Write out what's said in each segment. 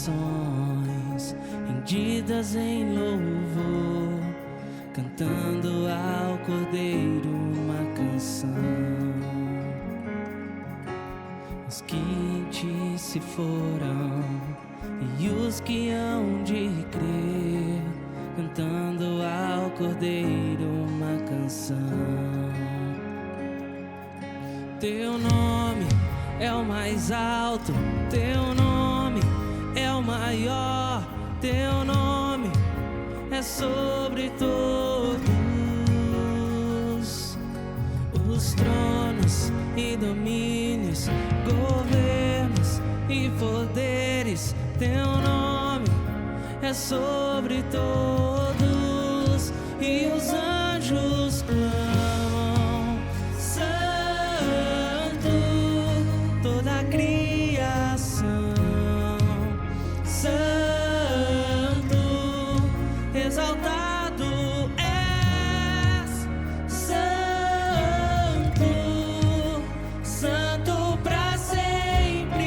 gerações rendidas em louvor, cantando ao Cordeiro uma canção. Os que em ti se foram e os que hão de crer, cantando ao Cordeiro uma canção. Teu nome é o mais alto, teu nome é o maior, teu nome é sobre todos os tronos e domínios, governos e poderes. Teu nome é sobre todos e os anjos clamam: Santo, toda a criação, Santo, exaltado és, Santo, Santo pra sempre.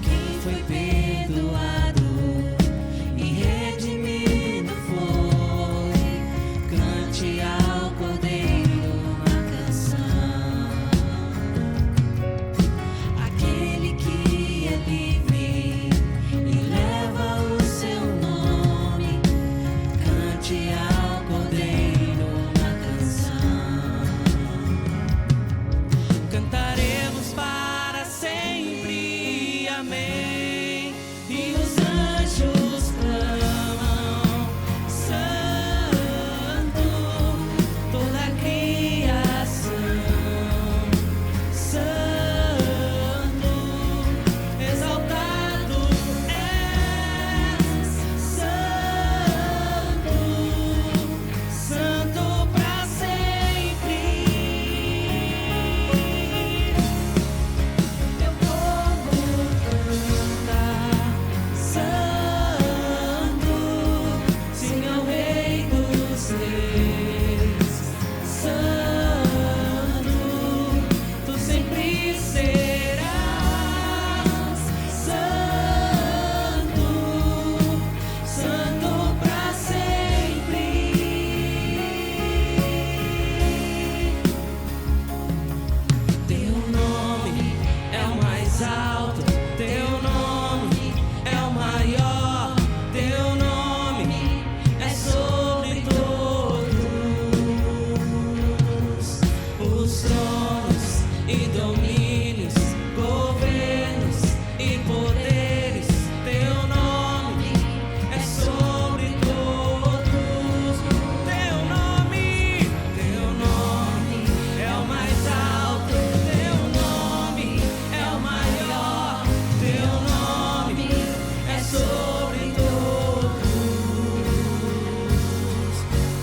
Quem foi perdoado e redimido foi, cante ao Cordeiro uma canção. Aquele que é livre e leva o seu nome, cante ao Cordeiro uma canção. Cantaremos para sempre, amém. E os anjos clamam: Santo, toda a criação, Santo, exaltado és, Santo, Santo pra sempre. Teu povo canta: Santo, sim ao Rei dos Reis, Santo, tu sempre serás, Santo, Santo pra sempre. Teu nome é o mais alto, teu nome é o maior, teu nome é sobre todos os tronos e domínios, governos e poderes. Teu nome é sobre todos. Teu nome é o mais alto, teu nome é o maior, teu nome é sobre todos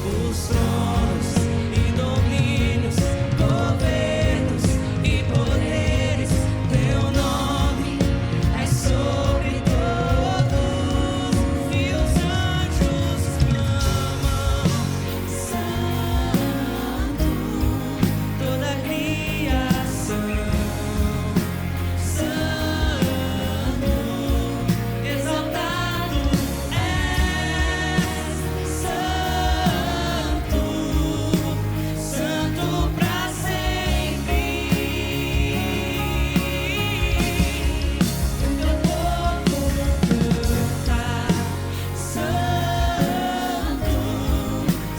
os tronos e domínios, governos e poderes. Teu nome é sobre todos e os anjos clamam: Santo, toda a criação, Santo, exaltado és, Santo, Santo pra sempre. O teu povo canta: Santo,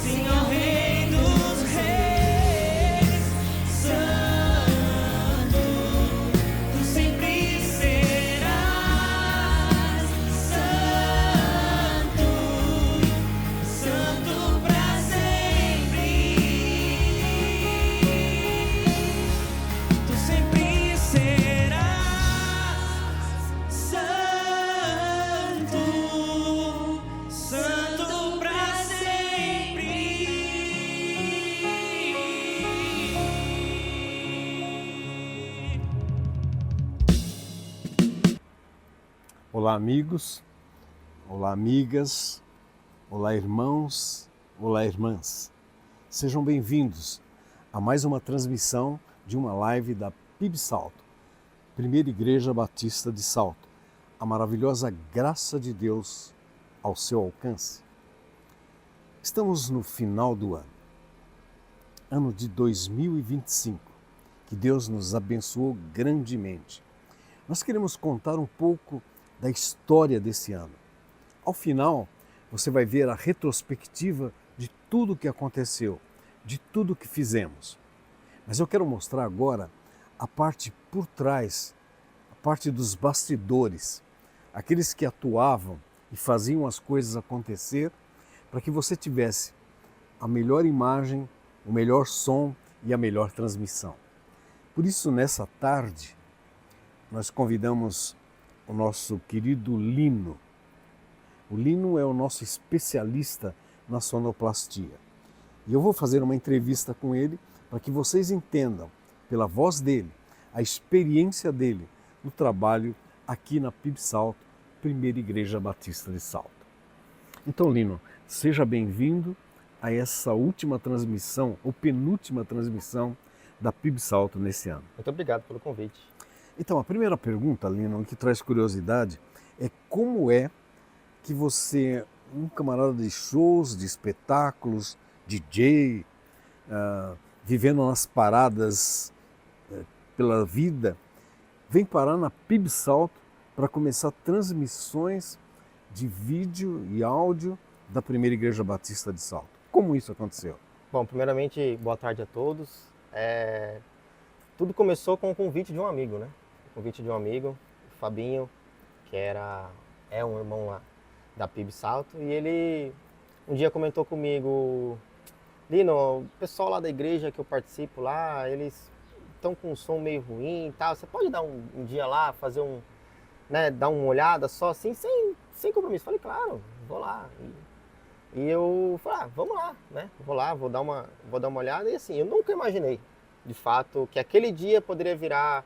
sim ao Rei dos Reis, Santo, tu sempre serás, Santo, Santo pra sempre. Tu sempre serás, Santo, Santo pra sempre. Olá, amigos, olá, amigas, olá, irmãos, olá, irmãs. Sejam bem-vindos a mais uma transmissão de uma live da PIB Salto, Primeira Igreja Batista de Salto, a maravilhosa graça de Deus ao seu alcance. Estamos no final do ano de 2025, que Deus nos abençoou grandemente. Nós queremos contar um pouco da história desse ano. Ao final, você vai ver a retrospectiva de tudo o que aconteceu, de tudo o que fizemos. Mas eu quero mostrar agora a parte por trás, a parte dos bastidores, aqueles que atuavam e faziam as coisas acontecer para que você tivesse a melhor imagem, o melhor som e a melhor transmissão. Por isso, nessa tarde, nós convidamos o nosso querido Lino. O Lino é o nosso especialista na sonoplastia. E eu vou fazer uma entrevista com ele para que vocês entendam, pela voz dele, a experiência dele no trabalho aqui na PIB Salto, Primeira Igreja Batista de Salto. Então, Lino, seja bem-vindo a essa última transmissão, ou penúltima transmissão da PIB Salto nesse ano. Muito obrigado pelo convite. Então, a primeira pergunta, Lino, que traz curiosidade, é como é que você, um camarada de shows, de espetáculos, DJ, vivendo nas paradas pela vida, vem parar na PIB Salto para começar transmissões de vídeo e áudio da Primeira Igreja Batista de Salto. Como isso aconteceu? Bom, primeiramente, boa tarde a todos. Tudo começou com o convite de um amigo, né? O convite de um amigo, o Fabinho, que é um irmão lá da PIB Salto, e ele um dia comentou comigo: Lino, o pessoal lá da igreja que eu participo lá, eles estão com um som meio ruim e tal, você pode dar um dia lá, fazer dar uma olhada só assim, sem compromisso? Falei, claro, vou lá. E eu falei, vamos lá, né? Vou lá, vou dar uma olhada. E assim, eu nunca imaginei, de fato, que aquele dia poderia virar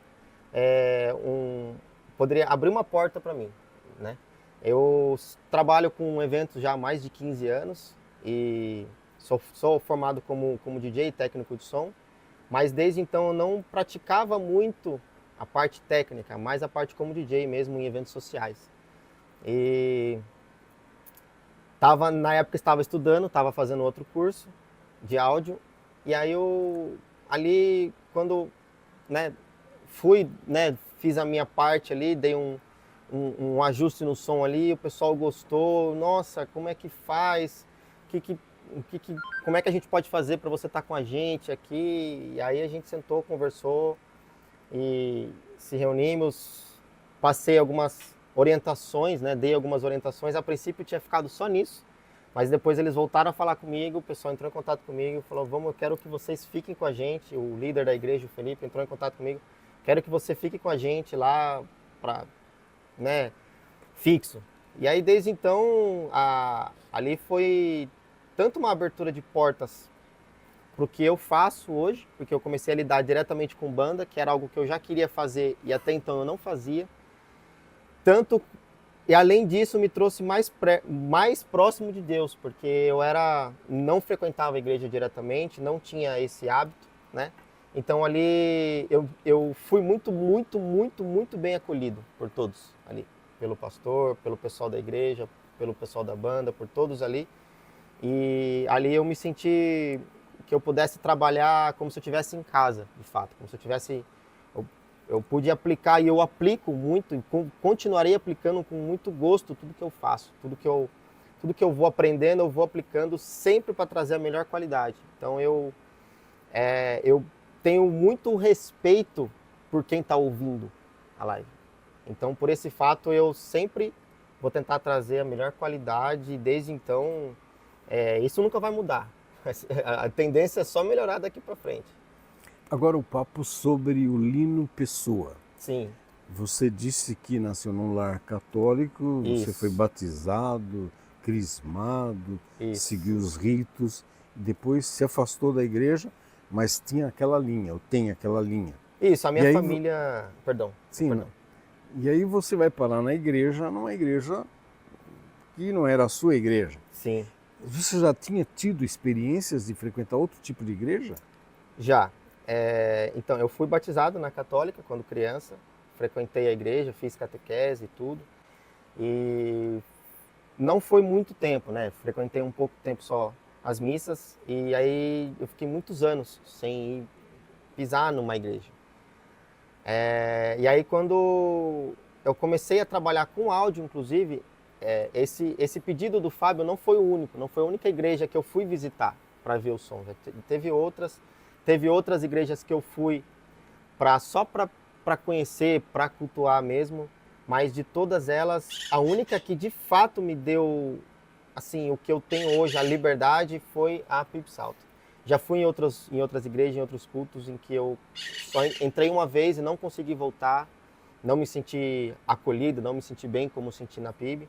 poderia abrir uma porta para mim, né? Eu trabalho com eventos já há mais de 15 anos e sou formado como DJ, técnico de som, mas desde então eu não praticava muito a parte técnica, mais a parte como DJ mesmo em eventos sociais. E na época estava estudando, estava fazendo outro curso de áudio, e aí ali quando fiz a minha parte ali, dei um ajuste no som ali, o pessoal gostou, nossa, como é que faz, como é que a gente pode fazer para você estar com a gente aqui? E aí a gente sentou, conversou e se reunimos, passei algumas orientações, dei algumas orientações. A princípio tinha ficado só nisso, mas depois eles voltaram a falar comigo, o pessoal entrou em contato comigo e falou, eu quero que vocês fiquem com a gente. O líder da igreja, o Felipe, entrou em contato comigo, quero que você fique com a gente lá, fixo. E aí desde então, ali foi tanto uma abertura de portas para o que eu faço hoje, porque eu comecei a lidar diretamente com banda, que era algo que eu já queria fazer e até então eu não fazia. E além disso me trouxe mais próximo de Deus, porque eu não frequentava a igreja diretamente, não tinha esse hábito, né? Então ali eu fui muito, muito, muito, muito bem acolhido por todos ali, pelo pastor, pelo pessoal da igreja, pelo pessoal da banda, por todos ali. E ali eu me senti que eu pudesse trabalhar como se eu estivesse em casa, de fato, como se eu tivesse... Eu pude aplicar e eu aplico muito e continuarei aplicando com muito gosto tudo que eu faço, tudo que eu vou aprendendo, eu vou aplicando sempre para trazer a melhor qualidade. Então eu tenho muito respeito por quem está ouvindo a live. Então por esse fato eu sempre vou tentar trazer a melhor qualidade e desde então isso nunca vai mudar. A tendência é só melhorar daqui para frente. Agora o papo sobre o Lino Pessoa. Sim. Você disse que nasceu num lar católico, Isso. Você foi batizado, crismado, Isso. seguiu os ritos, depois se afastou da igreja, mas tinha aquela linha, ou tem aquela linha. Isso, a minha família... Perdão. Sim, perdão. E aí você vai parar na igreja, numa igreja que não era a sua igreja. Sim. Você já tinha tido experiências de frequentar outro tipo de igreja? Já. Então, eu fui batizado na católica quando criança, frequentei a igreja, fiz catequese e tudo. E não foi muito tempo, né? Frequentei um pouco tempo só as missas e aí eu fiquei muitos anos sem pisar numa igreja. E aí quando eu comecei a trabalhar com áudio, inclusive, esse pedido do Fábio não foi o único, não foi a única igreja que eu fui visitar para ver o som. Teve outras igrejas que eu fui só para conhecer, para cultuar mesmo, mas de todas elas, a única que de fato me deu assim o que eu tenho hoje, a liberdade, foi a PIB Salto. Já fui em outras igrejas, em outros cultos em que eu só entrei uma vez e não consegui voltar, não me senti acolhido, não me senti bem como senti na PIB.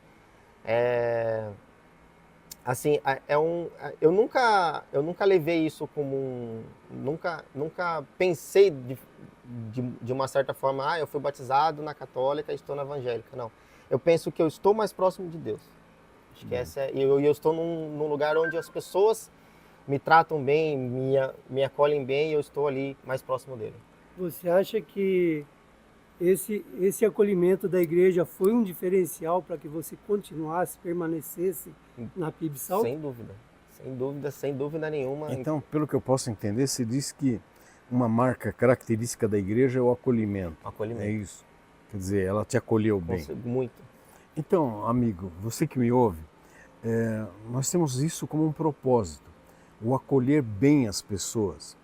Assim, eu nunca levei isso como nunca pensei de uma certa forma, eu fui batizado na católica e estou na evangélica. Não, eu penso que eu estou mais próximo de Deus. Acho que eu estou num lugar onde as pessoas me tratam bem, me acolhem bem e eu estou ali mais próximo dele. Você acha que esse acolhimento da igreja foi um diferencial para que você continuasse, permanecesse na PIB Salto? Sem dúvida nenhuma. Então, pelo que eu posso entender, se diz que uma marca característica da igreja é o acolhimento. É isso. Quer dizer, ela te acolheu bem. Muito. Então, amigo, você que me ouve, nós temos isso como um propósito, o acolher bem as pessoas.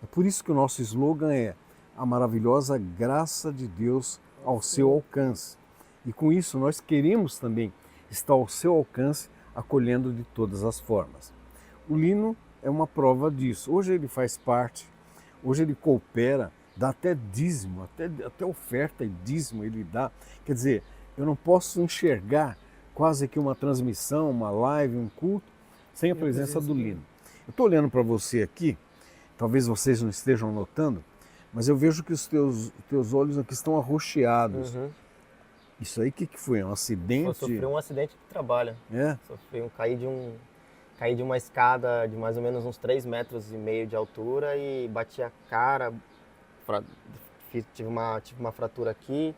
É por isso que o nosso slogan é a maravilhosa graça de Deus ao seu alcance. E com isso nós queremos também estar ao seu alcance, acolhendo de todas as formas. O Lino é uma prova disso. Hoje ele faz parte, hoje ele coopera, dá até dízimo, até oferta e dízimo ele dá. Quer dizer, eu não posso enxergar quase que uma transmissão, uma live, um culto, sem a presença do Lino. Eu estou olhando para você aqui, talvez vocês não estejam notando, mas eu vejo que os teus olhos aqui estão arroxeados. Uhum. Isso aí, o que foi? Um acidente? Eu sofri um acidente de trabalho. Caí de uma escada de mais ou menos uns 3,5 metros de altura e bati a cara, tive uma fratura aqui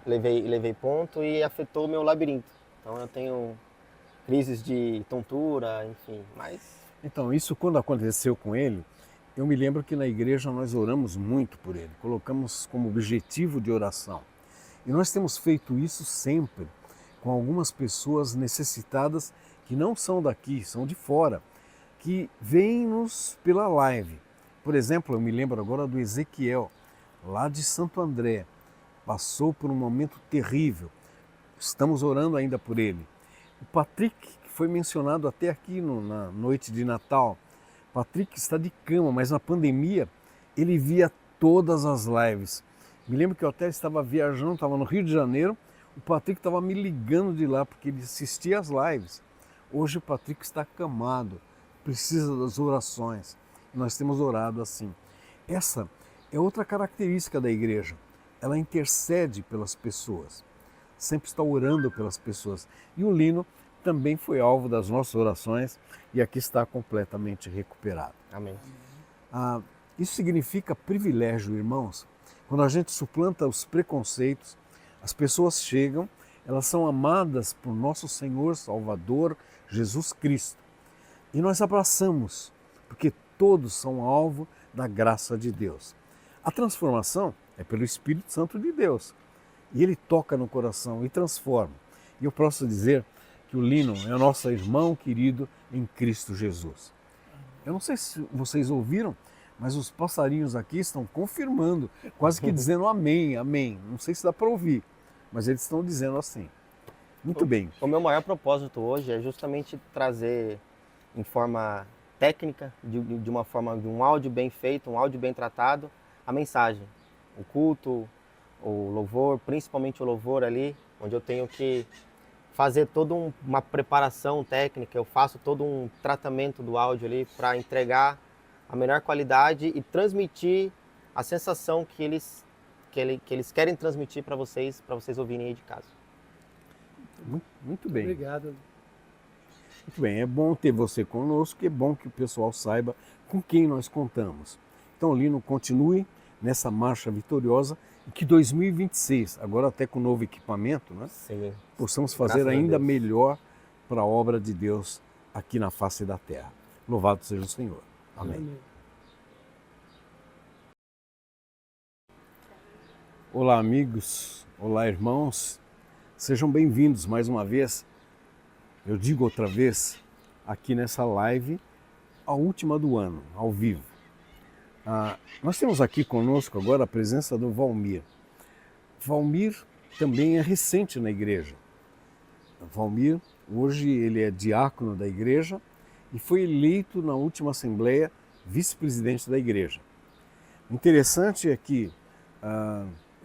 levei ponto e afetou o meu labirinto. Então eu tenho crises de tontura, enfim, mas... Então, isso quando aconteceu com ele, eu me lembro que na igreja nós oramos muito por ele, colocamos como objetivo de oração. E nós temos feito isso sempre com algumas pessoas necessitadas que não são daqui, são de fora, que vêm-nos pela live. Por exemplo, eu me lembro agora do Ezequiel, lá de Santo André, passou por um momento terrível, estamos orando ainda por ele. O Patrick, que foi mencionado até aqui na noite de Natal, Patrick está de cama, mas na pandemia ele via todas as lives. Me lembro que eu até estava viajando, estava no Rio de Janeiro, o Patrick estava me ligando de lá porque ele assistia às lives. Hoje o Patrick está acamado, precisa das orações. Nós temos orado assim. Essa é outra característica da igreja. Ela intercede pelas pessoas, sempre está orando pelas pessoas. E o Lino também foi alvo das nossas orações e aqui está completamente recuperado. Amém. Isso significa privilégio, irmãos. Quando a gente suplanta os preconceitos, as pessoas chegam, elas são amadas por nosso Senhor Salvador Jesus Cristo. E nós abraçamos, porque todos são alvo da graça de Deus. A transformação é pelo Espírito Santo de Deus. E ele toca no coração e transforma. E eu posso dizer que o Lino é o nosso irmão querido em Cristo Jesus. Eu não sei se vocês ouviram, mas os passarinhos aqui estão confirmando, quase que dizendo amém, amém. Não sei se dá para ouvir, mas eles estão dizendo assim. Muito bem. O meu maior propósito hoje é justamente trazer em forma técnica, de uma forma de um áudio bem feito, um áudio bem tratado, a mensagem, o culto, o louvor, principalmente o louvor ali, onde eu tenho que fazer toda uma preparação técnica, eu faço todo um tratamento do áudio ali para entregar a melhor qualidade e transmitir a sensação que eles querem transmitir para vocês ouvirem aí de casa. Muito bem. Obrigado. Muito bem, é bom ter você conosco, é bom que o pessoal saiba com quem nós contamos. Então, Lino, continue nessa marcha vitoriosa e que 2026, agora até com novo equipamento, né, Sim. possamos fazer Graças a ainda Deus. melhor para a obra de Deus aqui na face da terra. Louvado seja o Senhor. Amém. Amém. Olá, amigos. Olá, irmãos. Sejam bem-vindos mais uma vez. Eu digo outra vez, aqui nessa live, a última do ano, ao vivo. Nós temos aqui conosco agora a presença do Valmir. Valmir também é recente na igreja. Valmir, hoje ele é diácono da igreja e foi eleito na última assembleia vice-presidente da igreja. Interessante é que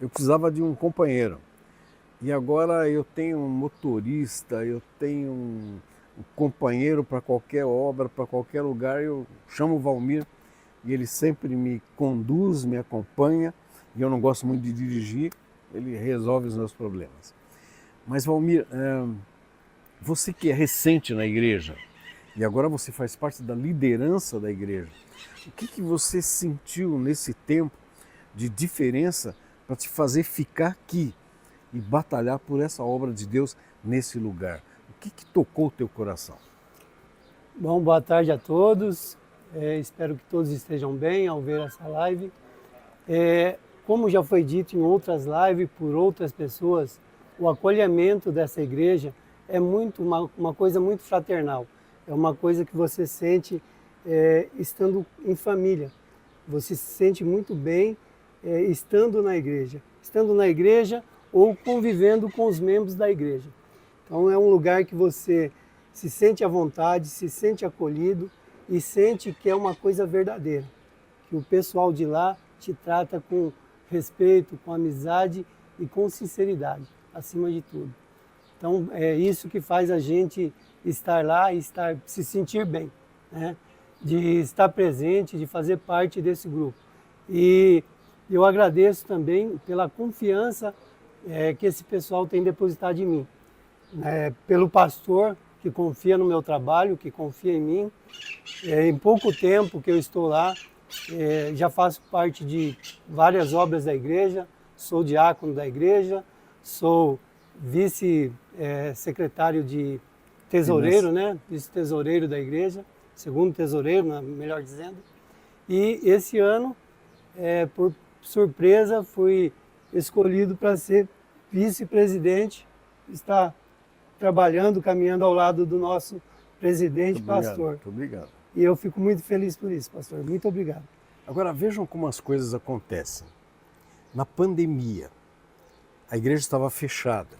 eu precisava de um companheiro e agora eu tenho um motorista, eu tenho um companheiro para qualquer obra, para qualquer lugar. Eu chamo o Valmir e ele sempre me conduz, me acompanha, e eu não gosto muito de dirigir, ele resolve os meus problemas. Mas Valmir, você que é recente na igreja e agora você faz parte da liderança da igreja, o que você sentiu nesse tempo de diferença para te fazer ficar aqui e batalhar por essa obra de Deus nesse lugar? O que tocou o teu coração? Bom, boa tarde a todos. Espero que todos estejam bem ao ver essa live. Como já foi dito em outras lives por outras pessoas, o acolhimento dessa igreja é uma coisa muito fraternal. É uma coisa que você sente estando em família. Você se sente muito bem estando na igreja ou convivendo com os membros da igreja. Então é um lugar que você se sente à vontade, se sente acolhido e sente que é uma coisa verdadeira, que o pessoal de lá te trata com respeito, com amizade e com sinceridade, acima de tudo. Então é isso que faz a gente estar lá e se sentir bem, né? De estar presente, de fazer parte desse grupo. E eu agradeço também pela confiança que esse pessoal tem depositado em mim, pelo pastor que confia no meu trabalho, que confia em mim. Em pouco tempo que eu estou lá, já faço parte de várias obras da igreja, sou diácono da igreja, sou vice-secretário de tesoureiro, né? Vice-tesoureiro da igreja, segundo tesoureiro, melhor dizendo. E esse ano, por surpresa, fui escolhido para ser vice-presidente, está trabalhando, caminhando ao lado do nosso presidente, pastor. Muito obrigado. E eu fico muito feliz por isso, pastor. Muito obrigado. Agora vejam como as coisas acontecem. Na pandemia, a igreja estava fechada.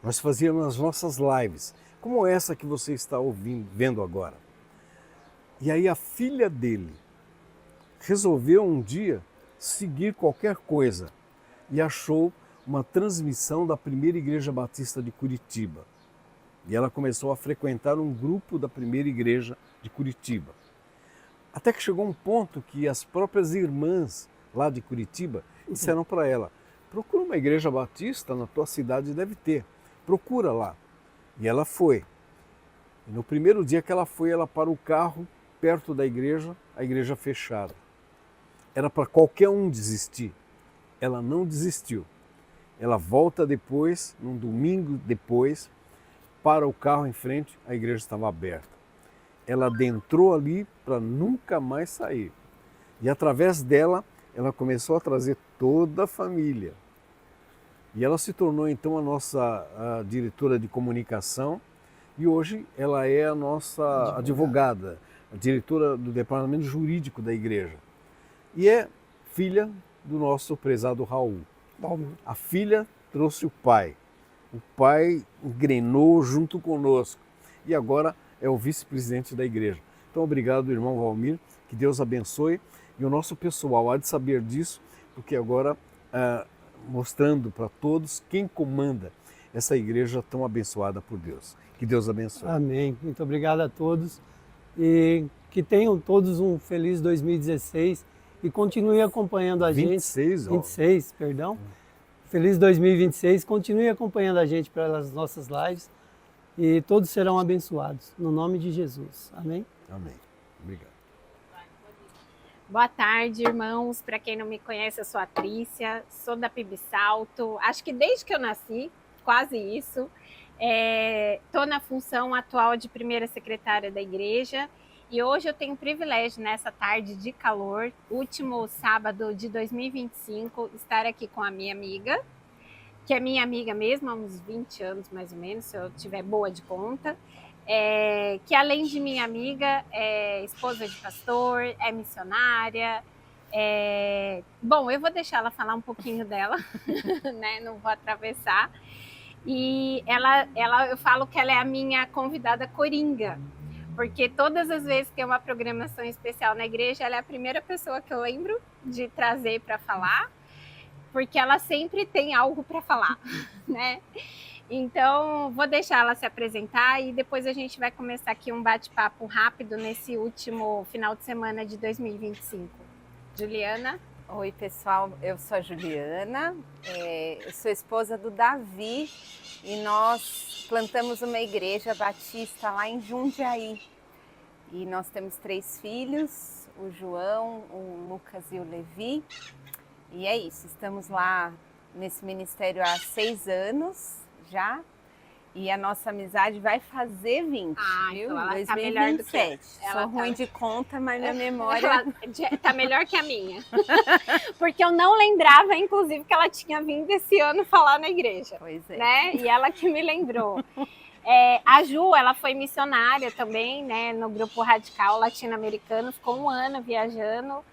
Nós fazíamos as nossas lives, como essa que você está vendo agora. E aí a filha dele resolveu um dia seguir qualquer coisa e achou uma transmissão da Primeira Igreja Batista de Curitiba. E ela começou a frequentar um grupo da Primeira Igreja de Curitiba. Até que chegou um ponto que as próprias irmãs lá de Curitiba disseram para ela: procura uma igreja batista, na tua cidade deve ter, procura lá. E ela foi. E no primeiro dia que ela foi, ela parou o carro perto da igreja, a igreja fechada. Era para qualquer um desistir. Ela não desistiu. Ela volta depois, num domingo depois, para o carro em frente, a igreja estava aberta. Ela adentrou ali para nunca mais sair. E através dela, ela começou a trazer toda a família. E ela se tornou então a diretora de comunicação e hoje ela é a nossa advogada, a diretora do departamento jurídico da igreja. E é filha do nosso prezado Raul. A filha trouxe o pai engrenou junto conosco e agora é o vice-presidente da igreja. Então obrigado, irmão Valmir, que Deus abençoe, e o nosso pessoal há de saber disso, porque agora mostrando para todos quem comanda essa igreja tão abençoada por Deus. Que Deus abençoe. Amém. Muito obrigado a todos e que tenham todos um feliz 2016 e continue acompanhando a 26, gente. 26, perdão. Feliz 2026. Continue acompanhando a gente pelas nossas lives. e todos serão abençoados, no nome de Jesus. Amém? Amém. Obrigado. Boa tarde, irmãos. Para quem não me conhece, eu sou a Trícia, sou da PIB Salto. Acho que desde que eu nasci, quase isso. Estou na função atual de primeira secretária da igreja e hoje eu tenho o privilégio, nessa tarde de calor, último sábado de 2025, estar aqui com a minha amiga, que é minha amiga mesmo há uns 20 anos mais ou menos, se eu tiver boa de conta. Que além de minha amiga, é esposa de pastor, é missionária. Bom, eu vou deixar ela falar um pouquinho dela, né? Não vou atravessar. E eu falo que ela é a minha convidada coringa, porque todas as vezes que tem uma programação especial na igreja, ela é a primeira pessoa que eu lembro de trazer para falar, porque ela sempre tem algo para falar, né? Então, vou deixar ela se apresentar e depois a gente vai começar aqui um bate-papo rápido nesse último final de semana de 2025. Juliana? Oi, pessoal, eu sou a Juliana, eu sou esposa do Davi e nós plantamos uma igreja batista lá em Jundiaí. E nós temos 3 filhos, o João, o Lucas e o Levi. E é isso, estamos lá nesse ministério há 6 anos já, e a nossa amizade vai fazer 20, viu? Então ela 2027. tá melhor do que ela. Sou ruim de conta, mas minha memória... Ela tá melhor que a minha. Porque eu não lembrava, inclusive, que ela tinha vindo esse ano falar na igreja. Pois é. Né? E ela que me lembrou. A Ju, ela foi missionária também, né, no grupo radical latino-americano, ficou 1 ano viajando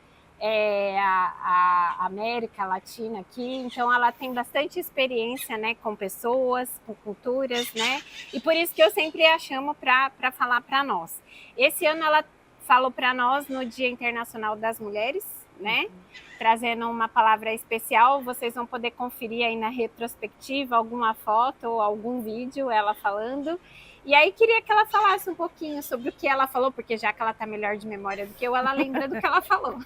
a América Latina aqui, então ela tem bastante experiência, né, com pessoas, com culturas, né, e por isso que eu sempre a chamo para falar para nós. Esse ano ela falou para nós no Dia Internacional das Mulheres, né, trazendo uma palavra especial. Vocês vão poder conferir aí na retrospectiva alguma foto ou algum vídeo ela falando. E aí queria que ela falasse um pouquinho sobre o que ela falou, porque já que ela tá melhor de memória do que eu, ela lembra do que ela falou.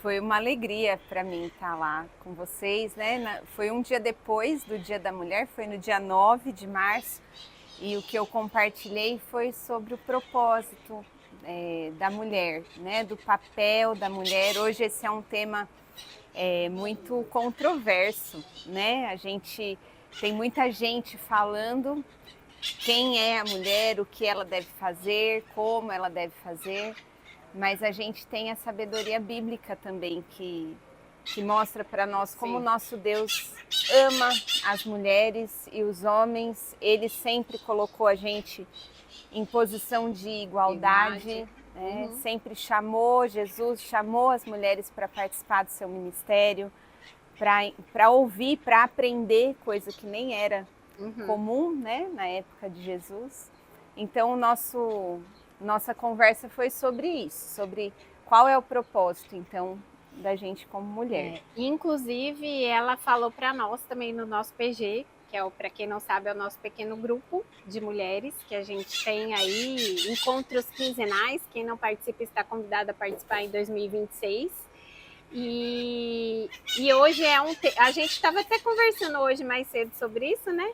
Foi uma alegria para mim estar lá com vocês, né? Foi um dia depois do Dia da Mulher, foi no dia 9 de março, e o que eu compartilhei foi sobre o propósito da mulher, né? Do papel da mulher. Hoje esse é um tema muito controverso, né? Tem muita gente falando quem é a mulher, o que ela deve fazer, como ela deve fazer, mas a gente tem a sabedoria bíblica também que mostra para nós como o nosso Deus ama as mulheres e os homens. Ele sempre colocou a gente em posição de igualdade, né? Sempre Jesus chamou as mulheres para participar do seu ministério, para ouvir, para aprender, coisa que nem era comum, né, na época de Jesus. Então, nossa conversa foi sobre isso, sobre qual é o propósito, então, da gente como mulher. Inclusive, ela falou para nós também no nosso PG, que para quem não sabe, é o nosso pequeno grupo de mulheres, que a gente tem aí encontros quinzenais. Quem não participa está convidado a participar em 2026. E hoje a gente estava até conversando hoje mais cedo sobre isso, né?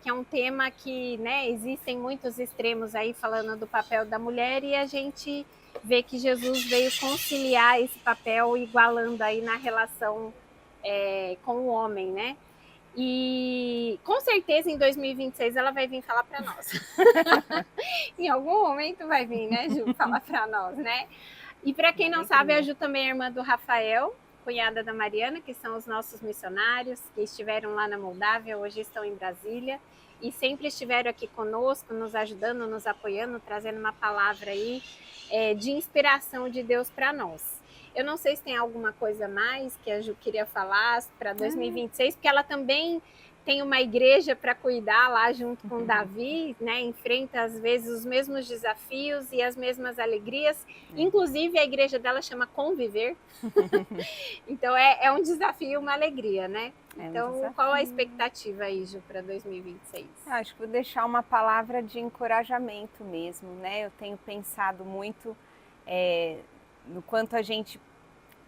Que é um tema que, né, existem muitos extremos aí falando do papel da mulher, e a gente vê que Jesus veio conciliar esse papel, igualando aí na relação com o homem, né? E com certeza em 2026 ela vai vir falar para nós. Em algum momento vai vir, né, Ju, falar para nós, né? E para quem não sabe, a Ju também é irmã do Rafael, cunhada da Mariana, que são os nossos missionários, que estiveram lá na Moldávia, hoje estão em Brasília, e sempre estiveram aqui conosco, nos ajudando, nos apoiando, trazendo uma palavra aí de inspiração de Deus para nós. Eu não sei se tem alguma coisa mais que a Ju queria falar para 2026, porque ela também tem uma igreja para cuidar lá junto com o Davi, né? Enfrenta às vezes os mesmos desafios e as mesmas alegrias. Inclusive a igreja dela chama Conviver. Então é um desafio e uma alegria, né? Então qual a expectativa aí, Ju, para 2026? Acho que vou deixar uma palavra de encorajamento mesmo, né? Eu tenho pensado muito no quanto a gente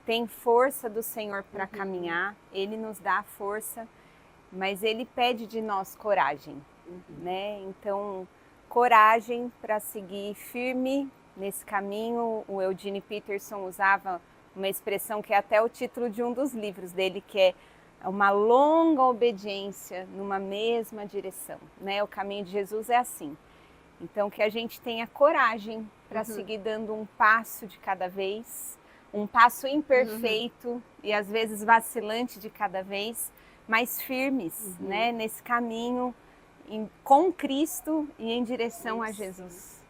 tem força do Senhor para caminhar. Ele nos dá a força. mas ele pede de nós coragem, né? Então, coragem para seguir firme nesse caminho. O Eugene Peterson usava uma expressão que é até o título de um dos livros dele, que é uma longa obediência numa mesma direção, né? O caminho de Jesus é assim. Então, que a gente tenha coragem para seguir dando um passo de cada vez, um passo imperfeito e às vezes vacilante de cada vez, mas firmes, né? Nesse caminho com Cristo e em direção a Jesus.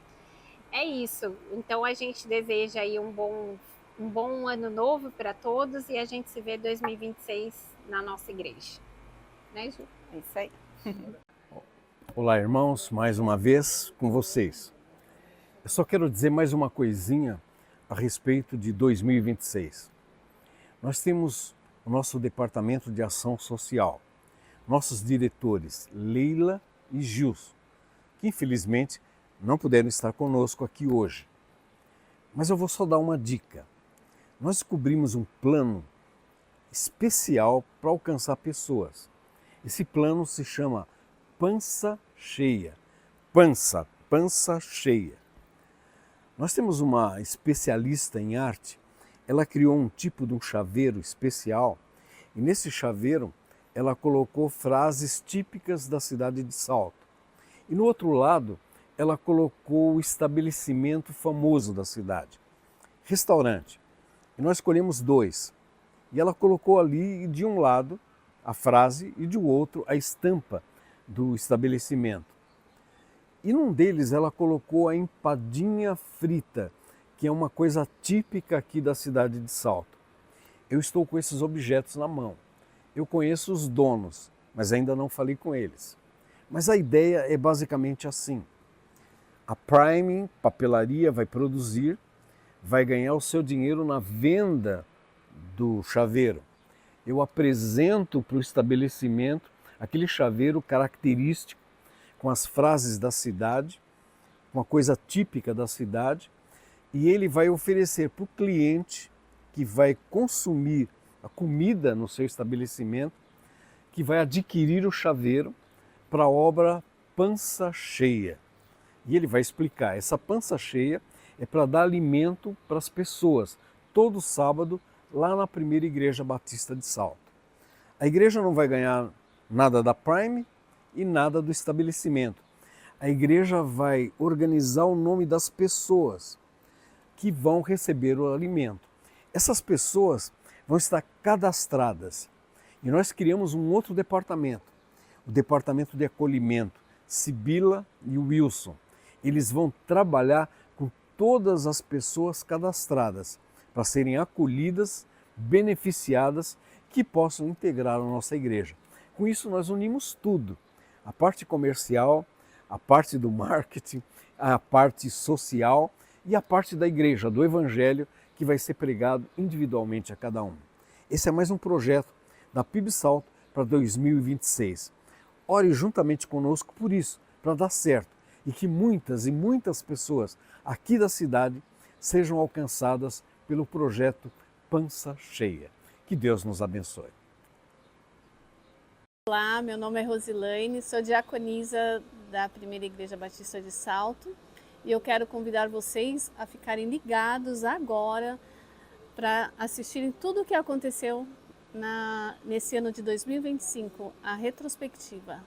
É isso. Então, a gente deseja aí um bom ano novo para todos e a gente se vê em 2026 na nossa igreja. Né, Ju? É isso aí. Olá, irmãos, mais uma vez com vocês. Eu só quero dizer mais uma coisinha a respeito de 2026. Nós temos o nosso Departamento de Ação Social, nossos diretores Leila e Gilson, que infelizmente não puderam estar conosco aqui hoje. Mas eu vou só dar uma dica. Nós descobrimos um plano especial para alcançar pessoas. Esse plano se chama Pança Cheia. Pança Cheia. Nós temos uma especialista em arte, ela criou um tipo de um chaveiro especial e nesse chaveiro ela colocou frases típicas da cidade de Salto. E no outro lado ela colocou o estabelecimento famoso da cidade, restaurante. E nós escolhemos 2. E ela colocou ali de um lado a frase e de outro a estampa do estabelecimento. E num deles ela colocou a empadinha frita, que é uma coisa típica aqui da cidade de Salto. Eu estou com esses objetos na mão. Eu conheço os donos, mas ainda não falei com eles. Mas a ideia é basicamente assim. A Prime Papelaria vai produzir, vai ganhar o seu dinheiro na venda do chaveiro. Eu apresento para o estabelecimento aquele chaveiro característico com as frases da cidade, uma coisa típica da cidade, e ele vai oferecer para o cliente que vai consumir a comida no seu estabelecimento, que vai adquirir o chaveiro para a obra Pança Cheia. E ele vai explicar, essa pança cheia é para dar alimento para as pessoas, todo sábado, lá na primeira igreja batista de Salto. A igreja não vai ganhar nada da Prime e nada do estabelecimento. A igreja vai organizar o nome das pessoas que vão receber o alimento. Essas pessoas vão estar cadastradas e nós criamos um outro departamento, o departamento de acolhimento, Sibila e Wilson. Eles vão trabalhar com todas as pessoas cadastradas para serem acolhidas, beneficiadas, que possam integrar a nossa igreja. Com isso nós unimos tudo, a parte comercial, a parte do marketing, a parte social e a parte da igreja, do evangelho, que vai ser pregado individualmente a cada um. Esse é mais um projeto da PIB Salto para 2026. Ore juntamente conosco por isso, para dar certo e que muitas e muitas pessoas aqui da cidade sejam alcançadas pelo projeto Pança Cheia. Que Deus nos abençoe. Olá, meu nome é Rosilaine, sou diaconisa da Primeira Igreja Batista de Salto e eu quero convidar vocês a ficarem ligados agora para assistirem tudo o que aconteceu nesse ano de 2025, a retrospectiva.